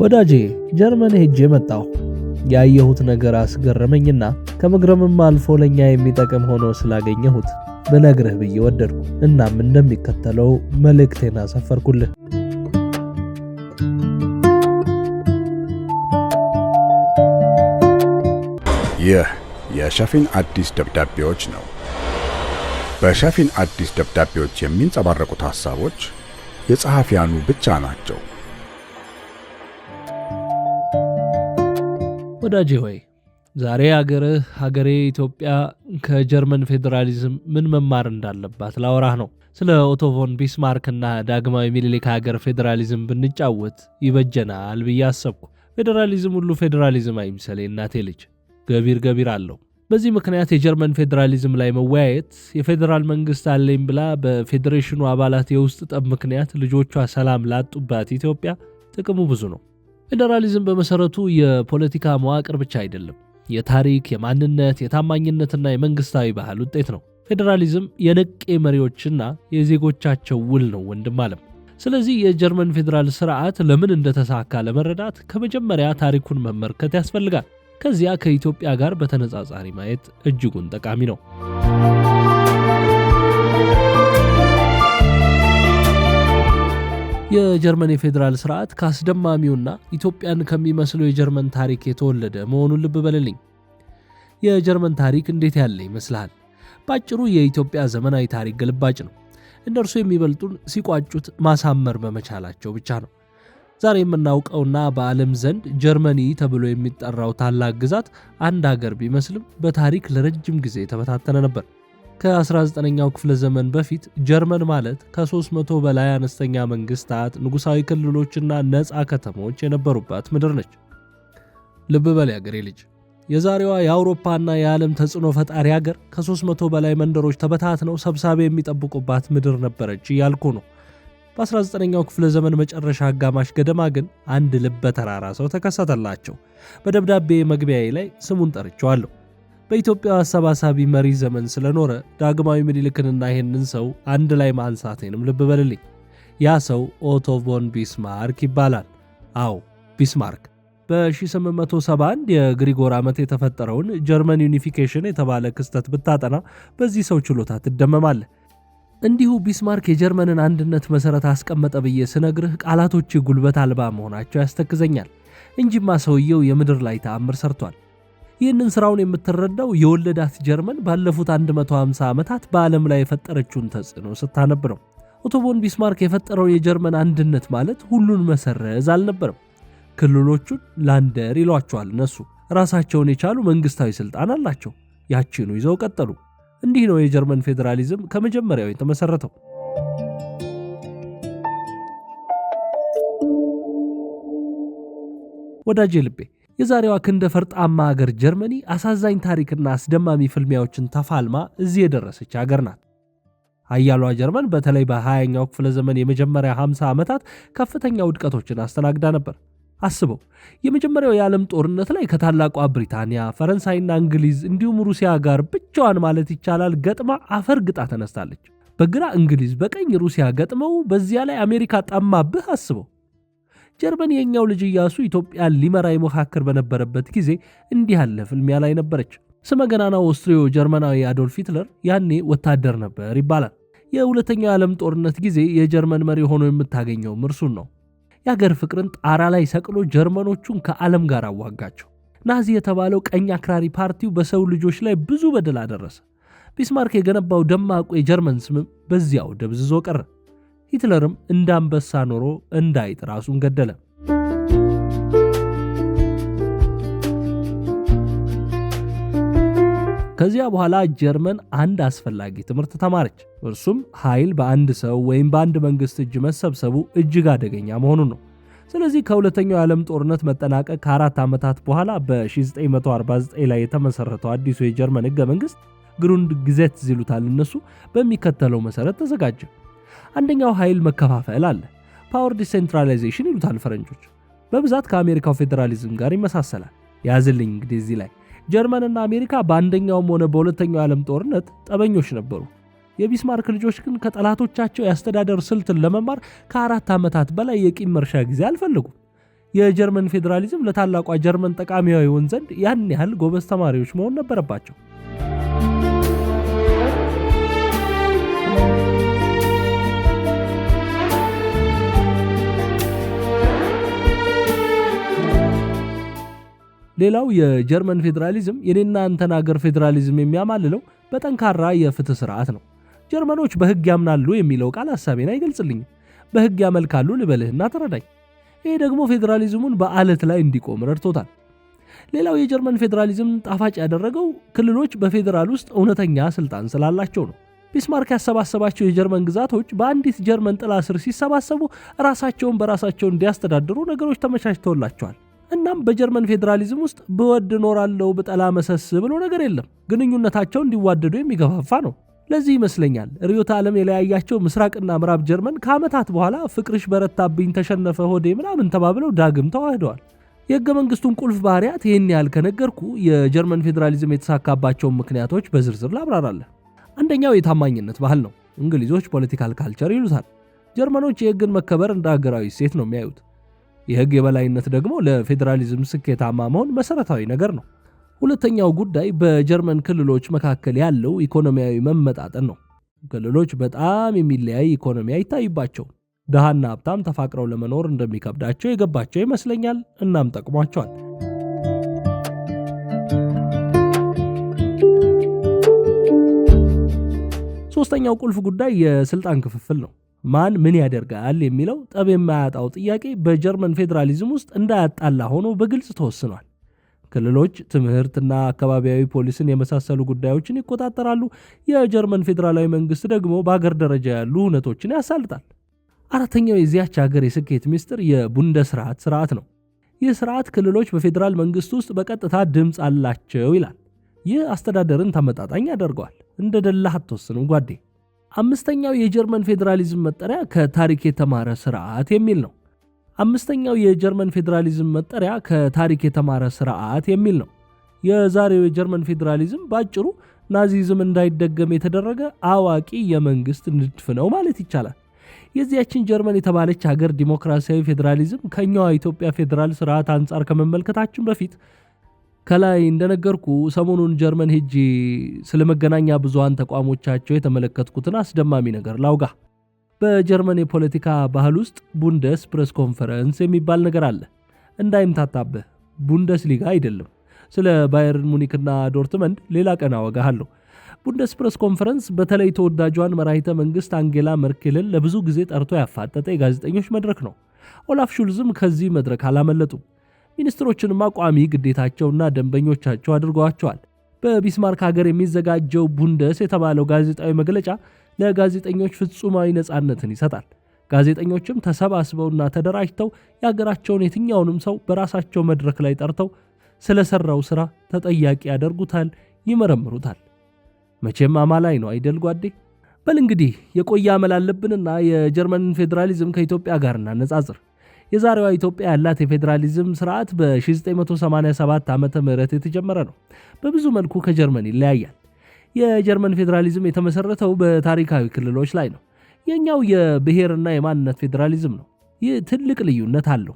ወዳጄ ጀርመን ሄጄ መጣሁ። ያየሁት ነገር አስገረመኝና ከመግረምም አልፎ ለኛ የሚጠቅም ሆኖ ስላገኘሁት ብነግርህ ብዬ ወደድኩ። እናም እንደሚከተለው መልእክቴን አሰፈርኩልህ። ይህ የሸፊን አዲስ ደብዳቤዎች ነው። በሸፊን አዲስ ደብዳቤዎች የሚንጸባረቁት ሐሳቦች የጸሐፊያኑ ብቻ ናቸው። ወዳጄ ሆይ ዛሬ ሀገሬ ኢትዮጵያ ከጀርመን ፌዴራሊዝም ምን መማር እንዳለባት ላወራህ ነው። ስለ ኦቶ ቮን ቢስማርክና ዳግማዊ ሚኒሊክ ሀገር ፌዴራሊዝም ብንጫወት ይበጀናል ብዬ አሰብኩ። ፌዴራሊዝም ሁሉ ፌዴራሊዝም አይምሰል እናቴ ልጅ፣ ገቢር አለው። በዚህ ምክንያት የጀርመን ፌዴራሊዝም ላይ መወያየት የፌዴራል መንግስት አለኝ ብላ በፌዴሬሽኑ አባላት የውስጥ ጠብ ምክንያት ልጆቿ ሰላም ላጡባት ኢትዮጵያ ጥቅሙ ብዙ ነው። ፌዴራሊዝም በመሰረቱ የፖለቲካ መዋቅር ብቻ አይደለም። የታሪክ፣ የማንነት፣ የታማኝነትና የመንግስታዊ ባህል ውጤት ነው። ፌዴራሊዝም የነቄ መሪዎችና የዜጎቻቸው ውል ነው ወንድም አለም። ስለዚህ የጀርመን ፌዴራል ስርዓት ለምን እንደተሳካ ለመረዳት ከመጀመሪያ ታሪኩን መመልከት ያስፈልጋል። ከዚያ ከኢትዮጵያ ጋር በተነጻጻሪ ማየት እጅጉን ጠቃሚ ነው። የጀርመን የፌዴራል ስርዓት ከአስደማሚውና ኢትዮጵያን ከሚመስለው የጀርመን ታሪክ የተወለደ መሆኑን ልብ በልልኝ። የጀርመን ታሪክ እንዴት ያለ ይመስልሃል? ባጭሩ የኢትዮጵያ ዘመናዊ ታሪክ ግልባጭ ነው። እነርሱ የሚበልጡን ሲቋጩት ማሳመር በመቻላቸው ብቻ ነው። ዛሬ የምናውቀውና በዓለም ዘንድ ጀርመኒ ተብሎ የሚጠራው ታላቅ ግዛት አንድ ሀገር ቢመስልም በታሪክ ለረጅም ጊዜ የተበታተነ ነበር። ከ19ኛው ክፍለ ዘመን በፊት ጀርመን ማለት ከ300 በላይ አነስተኛ መንግስታት፣ ንጉሳዊ ክልሎችና ነፃ ከተሞች የነበሩባት ምድር ነች። ልብ በል ያገሬ ልጅ፣ የዛሬዋ የአውሮፓና የዓለም ተጽዕኖ ፈጣሪ ሀገር ከ300 በላይ መንደሮች ተበታትነው ሰብሳቢ የሚጠብቁባት ምድር ነበረች እያልኩ ነው። በ19ኛው ክፍለ ዘመን መጨረሻ አጋማሽ ገደማ ግን አንድ ልበ ተራራ ሰው ተከሰተላቸው። በደብዳቤ መግቢያዬ ላይ ስሙን ጠርቼዋለሁ። በኢትዮጵያ አሰባሳቢ መሪ ዘመን ስለኖረ ዳግማዊ ምኒልክንና ይህንን ሰው አንድ ላይ ማንሳቴንም ልብ በልልኝ። ያ ሰው ኦቶ ቮን ቢስማርክ ይባላል። አዎ ቢስማርክ በ1871 የግሪጎር ዓመት የተፈጠረውን ጀርመን ዩኒፊኬሽን የተባለ ክስተት ብታጠና በዚህ ሰው ችሎታ ትደመማለህ። እንዲሁ ቢስማርክ የጀርመንን አንድነት መሰረት አስቀመጠ ብዬ ስነግርህ ቃላቶች ጉልበት አልባ መሆናቸው ያስተክዘኛል እንጂማ ሰውየው የምድር ላይ ተአምር ሰርቷል። ይህንን ስራውን የምትረዳው የወለዳት ጀርመን ባለፉት 150 ዓመታት በዓለም ላይ የፈጠረችውን ተጽዕኖ ስታነብ ነው። ኦቶ ቮን ቢስማርክ የፈጠረው የጀርመን አንድነት ማለት ሁሉን መሰረዝ አልነበረም። ክልሎቹን ላንደር ይሏቸዋል። እነሱ ራሳቸውን የቻሉ መንግስታዊ ስልጣን አላቸው። ያቺኑ ይዘው ቀጠሉ። እንዲህ ነው የጀርመን ፌዴራሊዝም ከመጀመሪያው የተመሰረተው። ወዳጄ ልቤ፣ የዛሬዋ ክንደ ፈርጣማ ሀገር ጀርመኒ አሳዛኝ ታሪክና አስደማሚ ፍልሚያዎችን ተፋልማ እዚህ የደረሰች ሀገር ናት። ኃያሏ ጀርመን በተለይ በ20ኛው ክፍለ ዘመን የመጀመሪያ 50 ዓመታት ከፍተኛ ውድቀቶችን አስተናግዳ ነበር። አስበው፣ የመጀመሪያው የዓለም ጦርነት ላይ ከታላቋ ብሪታንያ፣ ፈረንሳይና እንግሊዝ እንዲሁም ሩሲያ ጋር ብቻዋን ማለት ይቻላል ገጥማ አፈር ግጣ ተነስታለች። በግራ እንግሊዝ፣ በቀኝ ሩሲያ ገጥመው በዚያ ላይ አሜሪካ ጠማብህ። አስበው። ጀርመን የኛው ልጅ ኢያሱ ኢትዮጵያን ሊመራ ይሞካከር በነበረበት ጊዜ እንዲህ ያለ ፍልሚያ ላይ ነበረች። ስመገናናው ኦስትሪዮ ጀርመናዊ አዶልፍ ሂትለር ያኔ ወታደር ነበር ይባላል። የሁለተኛው የዓለም ጦርነት ጊዜ የጀርመን መሪ ሆኖ የምታገኘው እርሱን ነው። የአገር ፍቅርን ጣራ ላይ ሰቅሎ ጀርመኖቹን ከዓለም ጋር አዋጋቸው። ናዚ የተባለው ቀኝ አክራሪ ፓርቲው በሰው ልጆች ላይ ብዙ በደል አደረሰ። ቢስማርክ የገነባው ደማቁ የጀርመን ስምም በዚያው ደብዝዞ ቀረ። ሂትለርም እንዳንበሳ ኖሮ እንዳይጥ ራሱን ገደለ። ከዚያ በኋላ ጀርመን አንድ አስፈላጊ ትምህርት ተማረች። እርሱም ኃይል በአንድ ሰው ወይም በአንድ መንግስት እጅ መሰብሰቡ እጅግ አደገኛ መሆኑን ነው። ስለዚህ ከሁለተኛው የዓለም ጦርነት መጠናቀቅ ከ4 ዓመታት በኋላ በ1949 ላይ የተመሰረተው አዲሱ የጀርመን ህገ መንግስት ግሩንድ ግዜት ይሉታል እነሱ፣ በሚከተለው መሰረት ተዘጋጀ። አንደኛው ኃይል መከፋፈል አለ። ፓወር ዲሴንትራላይዜሽን ይሉታል ፈረንጆች። በብዛት ከአሜሪካው ፌዴራሊዝም ጋር ይመሳሰላል። ያዝልኝ እንግዲህ እዚህ ላይ ጀርመንና አሜሪካ በአንደኛውም ሆነ በሁለተኛው ዓለም ጦርነት ጠበኞች ነበሩ። የቢስማርክ ልጆች ግን ከጠላቶቻቸው የአስተዳደር ስልትን ለመማር ከ4 ዓመታት በላይ የቂም መርሻ ጊዜ አልፈለጉም። የጀርመን ፌዴራሊዝም ለታላቋ ጀርመን ጠቃሚ ይሆን ዘንድ ያን ያህል ጎበዝ ተማሪዎች መሆን ነበረባቸው። ሌላው የጀርመን ፌዴራሊዝም የኔና አንተን ሀገር ፌዴራሊዝም የሚያማልለው በጠንካራ የፍትህ ስርዓት ነው። ጀርመኖች በህግ ያምናሉ የሚለው ቃል ሐሳቤን አይገልጽልኝም። በህግ ያመልካሉ ልበልህና ተረዳኝ። ይሄ ደግሞ ፌዴራሊዝሙን በአለት ላይ እንዲቆም ረድቶታል። ሌላው የጀርመን ፌዴራሊዝም ጣፋጭ ያደረገው ክልሎች በፌዴራል ውስጥ እውነተኛ ስልጣን ስላላቸው ነው። ቢስማርክ ያሰባሰባቸው የጀርመን ግዛቶች በአንዲት ጀርመን ጥላ ስር ሲሰባሰቡ ራሳቸውን በራሳቸው እንዲያስተዳድሩ ነገሮች ተመቻችተውላቸዋል። እናም በጀርመን ፌዴራሊዝም ውስጥ ብወድ ኖራለው ብጠላ መሰስ ብሎ ነገር የለም። ግንኙነታቸው እንዲዋደዱ የሚገፋፋ ነው። ለዚህ ይመስለኛል ርዕዮተ ዓለም የለያያቸው ምስራቅና ምዕራብ ጀርመን ከዓመታት በኋላ ፍቅርሽ በረታብኝ ተሸነፈ ሆዴ ምናምን ተባብለው ዳግም ተዋህደዋል። የሕገ መንግስቱን ቁልፍ ባህሪያት ይህን ያህል ከነገርኩ የጀርመን ፌዴራሊዝም የተሳካባቸውን ምክንያቶች በዝርዝር ላብራራለሁ። አንደኛው የታማኝነት ባህል ነው። እንግሊዞች ፖለቲካል ካልቸር ይሉታል። ጀርመኖች የሕግን መከበር እንደ ሀገራዊ እሴት ነው የሚያዩት። የሕግ የበላይነት ደግሞ ለፌዴራሊዝም ስኬታማ መሆን መሰረታዊ ነገር ነው። ሁለተኛው ጉዳይ በጀርመን ክልሎች መካከል ያለው ኢኮኖሚያዊ መመጣጠን ነው። ክልሎች በጣም የሚለያይ ኢኮኖሚ አይታይባቸውም። ድሃና ሀብታም ተፋቅረው ለመኖር እንደሚከብዳቸው የገባቸው ይመስለኛል። እናም ጠቅሟቸዋል። ሶስተኛው ቁልፍ ጉዳይ የስልጣን ክፍፍል ነው። ማን ምን ያደርጋል የሚለው ጠብ የማያጣው ጥያቄ በጀርመን ፌዴራሊዝም ውስጥ እንዳያጣላ ሆኖ በግልጽ ተወስኗል። ክልሎች ትምህርትና አካባቢያዊ ፖሊስን የመሳሰሉ ጉዳዮችን ይቆጣጠራሉ። የጀርመን ፌዴራላዊ መንግስት ደግሞ በአገር ደረጃ ያሉ ሁነቶችን ያሳልጣል። አራተኛው የዚያች ሀገር የስኬት ሚስጥር የቡንደስራት ስርዓት ነው። ይህ ስርዓት ክልሎች በፌዴራል መንግስት ውስጥ በቀጥታ ድምፅ አላቸው ይላል። ይህ አስተዳደርን ተመጣጣኝ ያደርገዋል። እንደ ደላህ አትወስንም ጓዴ። አምስተኛው የጀርመን ፌዴራሊዝም መጠሪያ ከታሪክ የተማረ ስርዓት የሚል ነው። የዛሬው የጀርመን ፌዴራሊዝም ባጭሩ ናዚዝም እንዳይደገም የተደረገ አዋቂ የመንግስት ንድፍ ነው ማለት ይቻላል። የዚያችን ጀርመን የተባለች ሀገር ዲሞክራሲያዊ ፌዴራሊዝም ከኛዋ ኢትዮጵያ ፌዴራል ስርዓት አንጻር ከመመልከታችን በፊት ከላይ እንደነገርኩ ሰሞኑን ጀርመን ሄጄ ስለመገናኛ ብዙሃን ተቋሞቻቸው የተመለከትኩትን አስደማሚ ነገር ላውጋ። በጀርመን የፖለቲካ ባህል ውስጥ ቡንደስ ፕሬስ ኮንፈረንስ የሚባል ነገር አለ። እንዳይምታታብህ ቡንደስ ሊጋ አይደለም። ስለ ባየርን ሙኒክና ዶርትመንድ ሌላ ቀን አወጋሃለሁ። ቡንደስ ፕሬስ ኮንፈረንስ በተለይ ተወዳጇን መራሂተ መንግስት አንጌላ መርኬልን ለብዙ ጊዜ ጠርቶ ያፋጠጠ የጋዜጠኞች መድረክ ነው። ኦላፍ ሹልዝም ከዚህ መድረክ አላመለጡም። ሚኒስትሮችንማ ቋሚ ግዴታቸውና ደንበኞቻቸው አድርገዋቸዋል። በቢስማርክ ሀገር የሚዘጋጀው ቡንደስ የተባለው ጋዜጣዊ መግለጫ ለጋዜጠኞች ፍጹማዊ ነፃነትን ይሰጣል። ጋዜጠኞችም ተሰባስበውና ተደራጅተው የሀገራቸውን የትኛውንም ሰው በራሳቸው መድረክ ላይ ጠርተው ስለሰራው ስራ ተጠያቂ ያደርጉታል፣ ይመረምሩታል። መቼም አማላይ ነው አይደል ጓዴ? በል እንግዲህ የቆየ አመል አለብንና የጀርመንን ፌዴራሊዝም ከኢትዮጵያ ጋር እናነጻጽር። የዛሬዋ ኢትዮጵያ ያላት የፌዴራሊዝም ስርዓት በ1987 ዓመተ ምህረት የተጀመረ ነው። በብዙ መልኩ ከጀርመን ይለያያል። የጀርመን ፌዴራሊዝም የተመሰረተው በታሪካዊ ክልሎች ላይ ነው። የኛው የብሔርና የማንነት ፌዴራሊዝም ነው። ይህ ትልቅ ልዩነት አለው።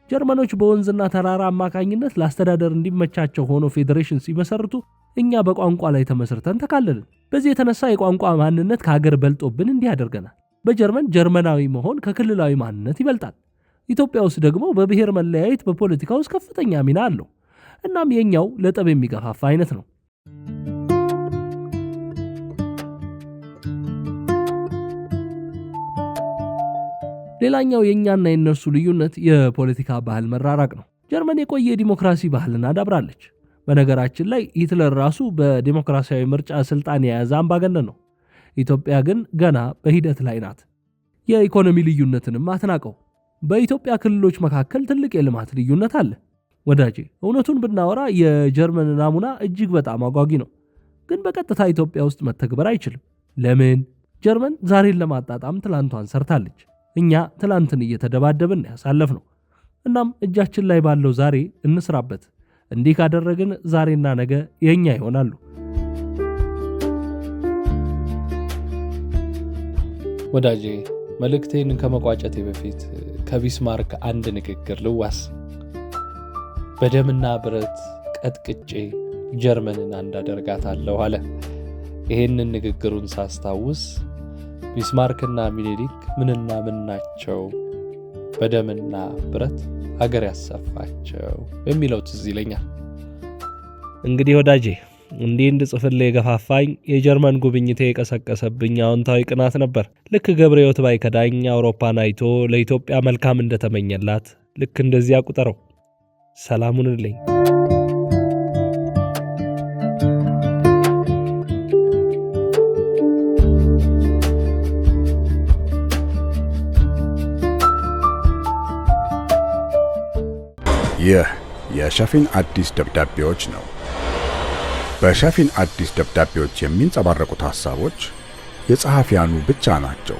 ጀርመኖች በወንዝና ተራራ አማካኝነት ለአስተዳደር እንዲመቻቸው ሆኖ ፌዴሬሽን ሲመሰርቱ፣ እኛ በቋንቋ ላይ ተመስርተን ተካለልን። በዚህ የተነሳ የቋንቋ ማንነት ከሀገር በልጦብን እንዲህ ያደርገናል። በጀርመን ጀርመናዊ መሆን ከክልላዊ ማንነት ይበልጣል። ኢትዮጵያ ውስጥ ደግሞ በብሔር መለያየት በፖለቲካ ውስጥ ከፍተኛ ሚና አለው። እናም የኛው ለጠብ የሚገፋፋ አይነት ነው። ሌላኛው የኛና የነርሱ ልዩነት የፖለቲካ ባህል መራራቅ ነው። ጀርመን የቆየ ዲሞክራሲ ባህልን አዳብራለች። በነገራችን ላይ ሂትለር ራሱ በዲሞክራሲያዊ ምርጫ ስልጣን የያዘ አምባገነን ነው። ኢትዮጵያ ግን ገና በሂደት ላይ ናት። የኢኮኖሚ ልዩነትንም አትናቀው። በኢትዮጵያ ክልሎች መካከል ትልቅ የልማት ልዩነት አለ። ወዳጄ እውነቱን ብናወራ የጀርመን ናሙና እጅግ በጣም አጓጊ ነው፣ ግን በቀጥታ ኢትዮጵያ ውስጥ መተግበር አይችልም። ለምን? ጀርመን ዛሬን ለማጣጣም ትላንቷን ሰርታለች። እኛ ትላንትን እየተደባደብን ያሳለፍነው። እናም እጃችን ላይ ባለው ዛሬ እንስራበት። እንዲህ ካደረግን ዛሬና ነገ የኛ ይሆናሉ። ወዳጄ መልእክቴን ከመቋጨቴ በፊት ከቢስማርክ አንድ ንግግር ልዋስ። በደምና ብረት ቀጥቅጬ ጀርመንን አንድ አደርጋታለሁ አለ። ይሄንን ንግግሩን ሳስታውስ ቢስማርክና ሚኒሊክ ምንና ምን ናቸው በደምና ብረት ሀገር ያሰፋቸው የሚለው ትዝ ይለኛል። እንግዲህ ወዳጄ እንዲህ እንድጽፍልህ የገፋፋኝ የጀርመን ጉብኝቴ የቀሰቀሰብኝ አዎንታዊ ቅናት ነበር። ልክ ገብረሕይወት ባይከዳኝ አውሮፓን አይቶ ለኢትዮጵያ መልካም እንደተመኘላት ልክ እንደዚያ ቁጠረው። ሰላሙንልኝ። ይህ የሸፊን አዲስ ደብዳቤዎች ነው። በሸፊን አዲስ ደብዳቤዎች የሚንጸባረቁት ሐሳቦች የጸሐፊያኑ ብቻ ናቸው።